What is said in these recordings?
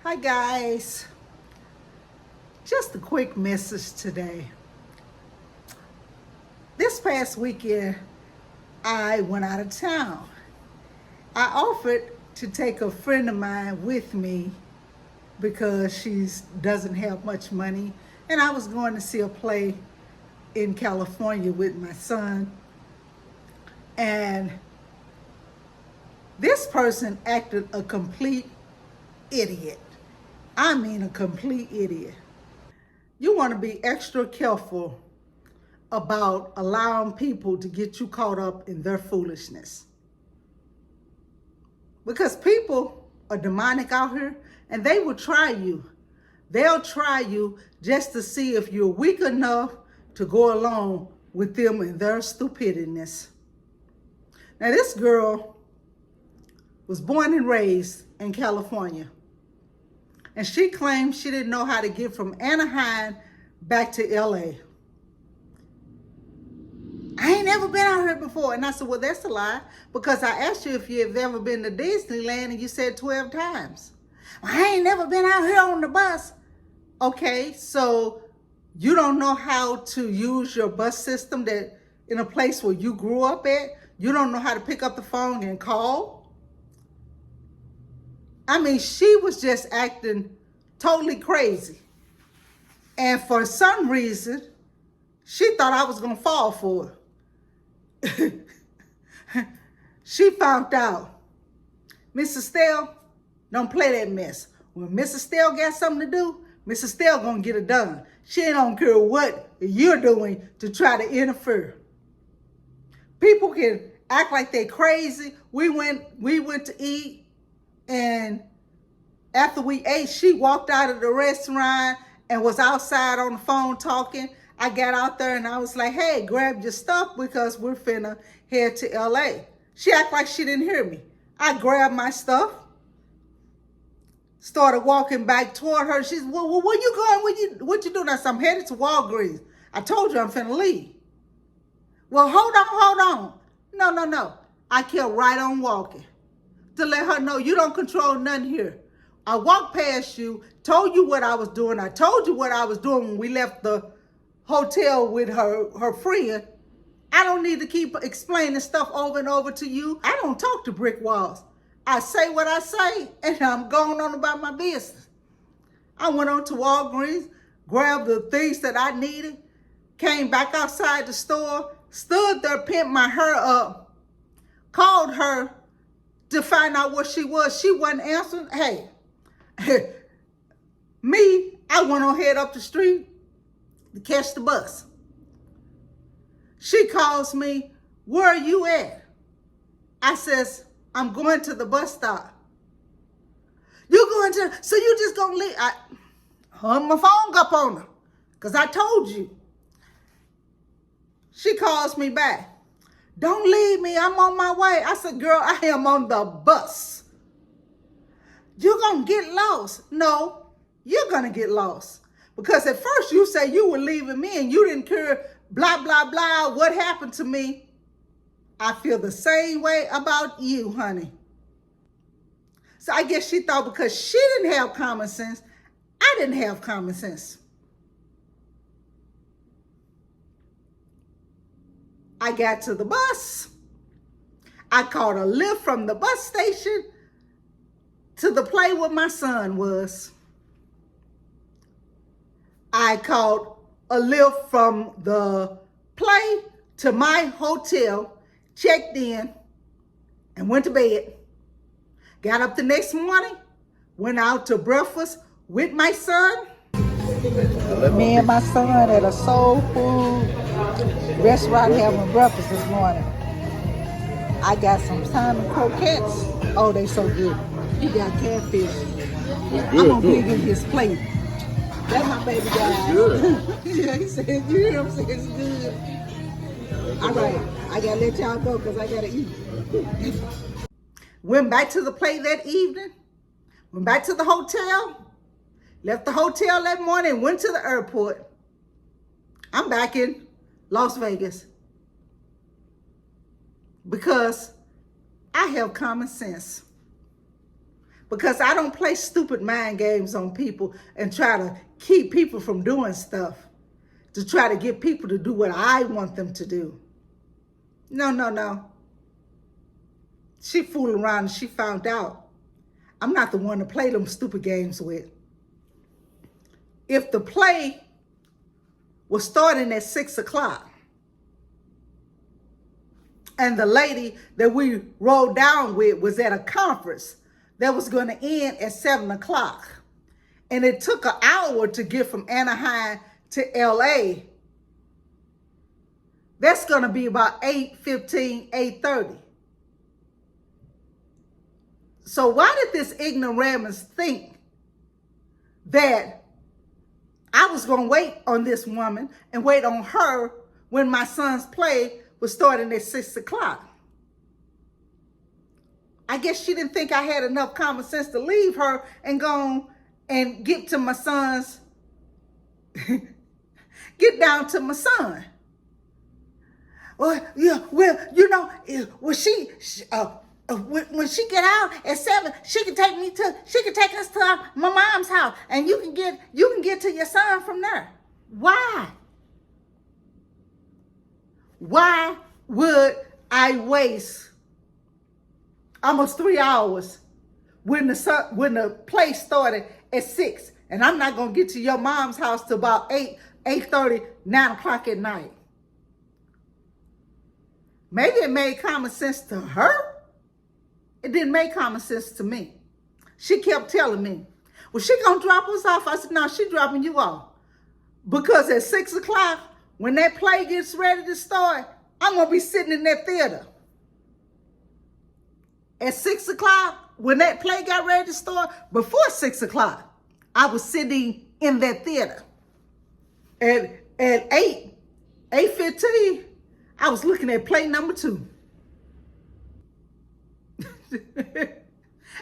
Hi guys, just a quick message today. This past weekend, I went out of town. I offered to take a friend of mine with me because she doesn't have much money, and I was going to see a play in California with my son. And this person acted a complete idiot. I mean, a complete idiot. You want to be extra careful about allowing people to get you caught up in their foolishness. Because people are demonic out here and they will try you. They'll try you just to see if you're weak enough to go along with them and their stupidness. Now, this girl was born and raised in California. And she claimed she didn't know how to get from Anaheim back to LA. I ain't never been out here before. And I said, well, that's a lie. Because I asked you if you've ever been to Disneyland and you said 12 times. Well, I ain't never been out here on the bus. Okay, so you don't know how to use your bus system that in a place where you grew up at? You don't know how to pick up the phone and call? I mean, she was just acting totally crazy. And for some reason, she thought I was going to fall for her. She found out. Mrs. Stell, don't play that mess. When Mrs. Stell got something to do, Mrs. Stell going to get it done. She don't care what you're doing to try to interfere. People can act like they crazy. We went to eat. And after we ate, she walked out of the restaurant and was outside on the phone talking. I got out there and I was like, hey, grab your stuff because we're finna head to LA. She acted like she didn't hear me. I grabbed my stuff, started walking back toward her. She said, well, where you going? What you doing? I said, I'm headed to Walgreens. I told you I'm finna leave. Well, hold on. No. I kept right on walking to let her know you don't control nothing here. I walked past you, told you what I was doing. I told you what I was doing when we left the hotel with her friend. I don't need to keep explaining stuff over and over to you. I don't talk to brick walls. I say what I say, and I'm going on about my business. I went on to Walgreens, grabbed the things that I needed, came back outside the store, stood there, pinned my hair up, called her to find out where she was. She wasn't answering. Hey, I went on head up the street to catch the bus. She calls me, where are you at? I says, I'm going to the bus stop. You going to, so you just gonna leave? I hung my phone up on her because I told you. She calls me back. Don't leave me, I'm on my way. I said, girl, I am on the bus. You're going to get lost. No, you're going to get lost. Because at first you say you were leaving me and you didn't care, blah, blah, blah, what happened to me. I feel the same way about you, honey. So I guess she thought because she didn't have common sense, I didn't have common sense. I got to the bus. I caught a lift from the bus station to the play where my son was. I caught a lift from the play to my hotel, checked in, and went to bed. Got up the next morning, went out to breakfast with my son. Me and my son at a soul food restaurant having breakfast this morning. I got some salmon croquettes. Oh, they so good. He got catfish. I'm gonna dig in his plate. That's my baby guy. Good. Yeah, he said, you hear him say it's good. All right, I gotta let y'all go because I gotta eat. Went back to the play that evening. Went back to the hotel. Left the hotel that morning, went to the airport. I'm back in Las Vegas because I have common sense. because I don't play stupid mind games on people and try to keep people from doing stuff to try to get people to do what I want them to do. No, no, no. She fooled around and she found out I'm not the one to play them stupid games with. If the play was starting at 6 o'clock and the lady that we rode down with was at a conference that was going to end at 7 o'clock, and it took an hour to get from Anaheim to LA, that's going to be about 8:15, 8:30. So why did this ignoramus think that I was going to wait on this woman and wait on her when my son's play was starting at 6 o'clock? I guess she didn't think I had enough common sense to leave her and go and get to my son's, get down to my son. Well, yeah, well, you know, when when she get out at 7, she can take us to my mom's house, and you can get to your son from there. Why? Why would I waste almost 3 hours when the play started at 6, and I'm not gonna get to your mom's house till about 8:30, 9 o'clock at night? Maybe it made common sense to her. It didn't make common sense to me. She kept telling me, well, she gonna drop us off. I said, no, she dropping you off. Because at 6 o'clock, when that play gets ready to start, I'm gonna be sitting in that theater. At 6 o'clock, when that play got ready to start, before 6 o'clock, I was sitting in that theater. At 8:15, I was looking at play number 2.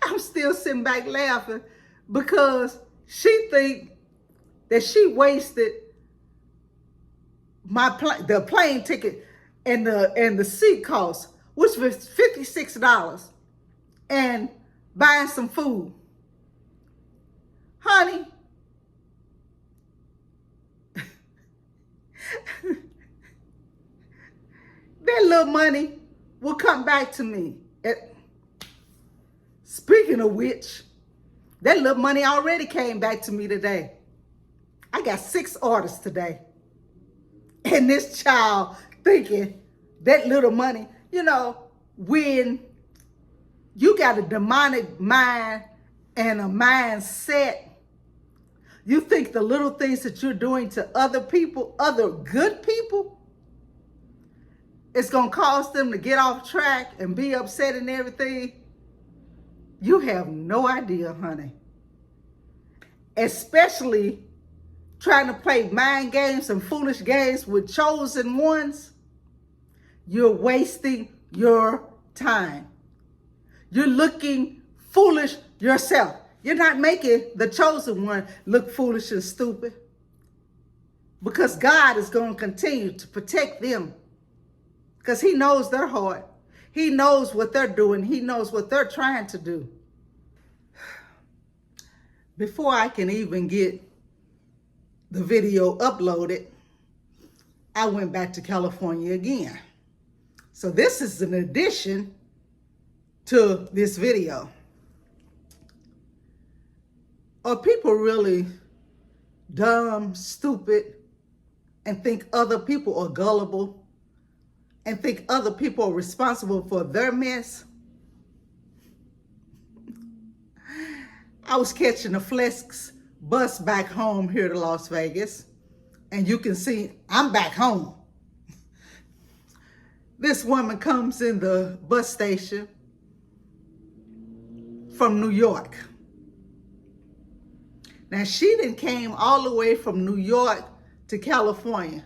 I'm still sitting back laughing because she think that she wasted the plane ticket and the seat cost, which was $56, and buying some food. Honey, that little money will come back to me. Speaking of which, that little money already came back to me today. I got 6 orders today. And this child thinking that little money, you know, when you got a demonic mind and a mindset, you think the little things that you're doing to other people, other good people, it's going to cause them to get off track and be upset and everything. You have no idea, honey. Especially trying to play mind games and foolish games with chosen ones. You're wasting your time. You're looking foolish yourself. You're not making the chosen one look foolish and stupid. Because God is going to continue to protect them. Because he knows their heart. He knows what they're doing. He knows what they're trying to do. Before I can even get the video uploaded, I went back to California again. So this is an addition to this video. Are people really dumb, stupid, and think other people are gullible? And think other people are responsible for their mess? I was catching a Flex bus back home here to Las Vegas, and you can see I'm back home. This woman comes in the bus station from New York. Now, she done came all the way from New York to California.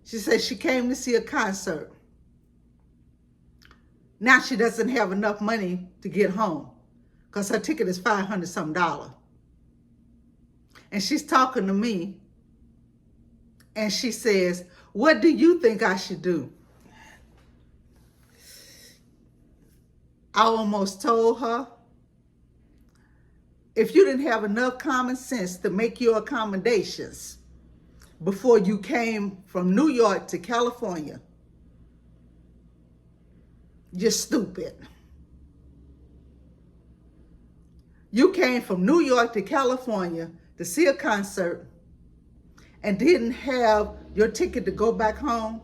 She said she came to see a concert. Now she doesn't have enough money to get home because her ticket is $500 something. And she's talking to me and she says, what do you think I should do? I almost told her if you didn't have enough common sense to make your accommodations before you came from New York to California, you're stupid. You came from New York to California to see a concert and didn't have your ticket to go back home.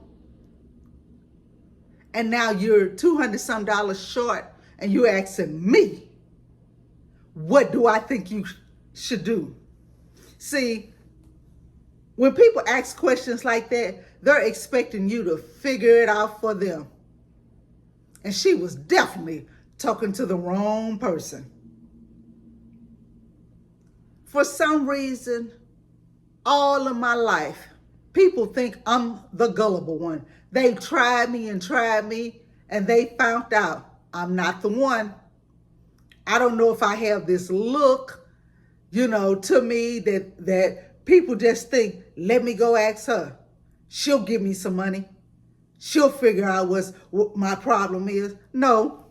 And now you're $200 some short and you're asking me, what do I think you should do? See, when people ask questions like that, they're expecting you to figure it out for them. And she was definitely talking to the wrong person. For some reason, all of my life, people think I'm the gullible one. They tried me, and they found out I'm not the one. I don't know if I have this look, to me that people just think, let me go ask her. She'll give me some money. She'll figure out what my problem is. No,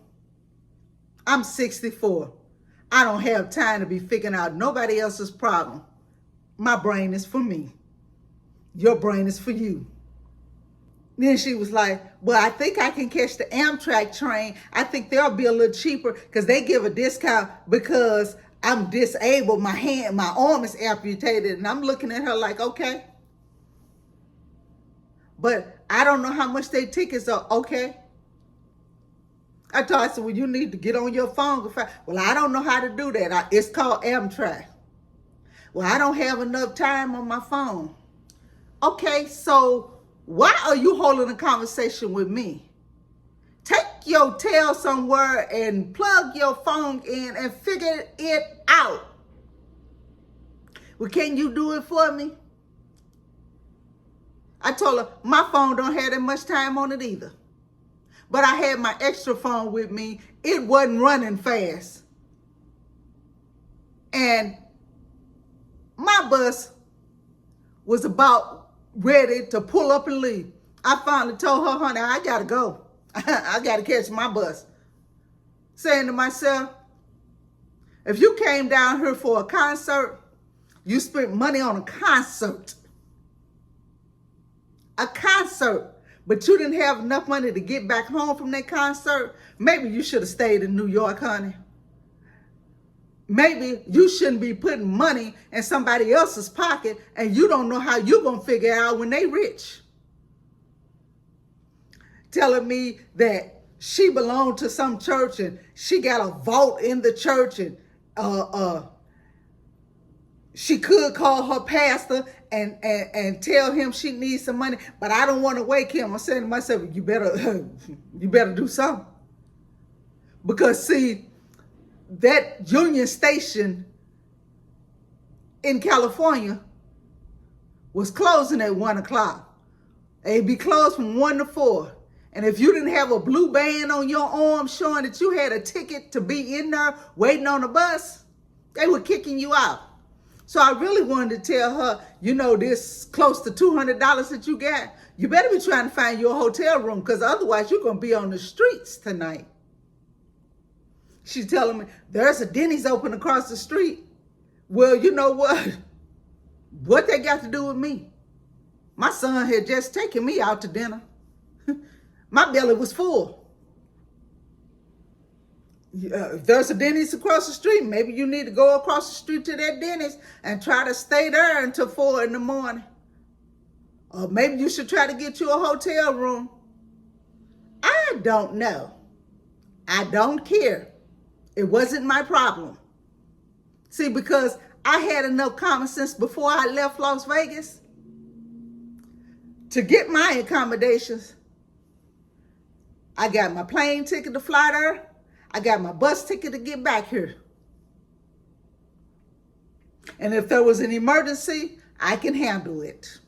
I'm 64. I don't have time to be figuring out nobody else's problem. My brain is for me. Your brain is for you. Then she was like, well, I think I can catch the Amtrak train. I think they'll be a little cheaper because they give a discount because I'm disabled. My arm is amputated. And I'm looking at her like, okay. But I don't know how much their tickets are. Okay. I told her, I said, well, you need to get on your phone. Well, I don't know how to do that. It's called Amtrak. Well, I don't have enough time on my phone. Okay, so why are you holding a conversation with me? Take your tail somewhere and plug your phone in and figure it out. Well, can you do it for me? I told her my phone don't have that much time on it either. But I had my extra phone with me. It wasn't running fast. And my bus was about ready to pull up and leave. I finally told her, honey, I gotta go. I gotta catch my bus. Saying to myself, if you came down here for a concert, you spent money on a concert. A concert. But you didn't have enough money to get back home from that concert. Maybe you should have stayed in New York, honey. Maybe you shouldn't be putting money in somebody else's pocket and you don't know how you're going to figure it out when they rich. Telling me that she belonged to some church and she got a vault in the church and she could call her pastor and tell him she needs some money, but I don't want to wake him. I'm saying to myself, you better do something. Because see, that Union Station in California was closing at 1 o'clock. It'd be closed from 1 to 4. And if you didn't have a blue band on your arm showing that you had a ticket to be in there waiting on the bus, they were kicking you out. So I really wanted to tell her, this close to $200 that you got, you better be trying to find your hotel room because otherwise you're going to be on the streets tonight. She's telling me, there's a Denny's open across the street. Well, you know what? What they got to do with me? My son had just taken me out to dinner. My belly was full. If there's a Denny's across the street, maybe you need to go across the street to that Denny's and try to stay there until 4 in the morning. Or maybe you should try to get you a hotel room. I don't know. I don't care. It wasn't my problem. See, because I had enough common sense before I left Las Vegas to get my accommodations. I got my plane ticket to fly there. I got my bus ticket to get back here. And if there was an emergency, I can handle it.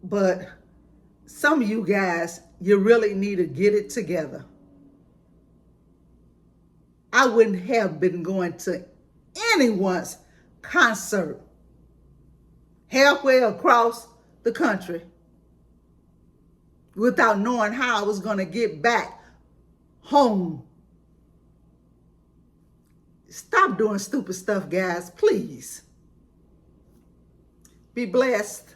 But some of you guys, you really need to get it together. I wouldn't have been going to anyone's concert halfway across the country without knowing how I was going to get back home. Stop doing stupid stuff, guys. Please. Be blessed.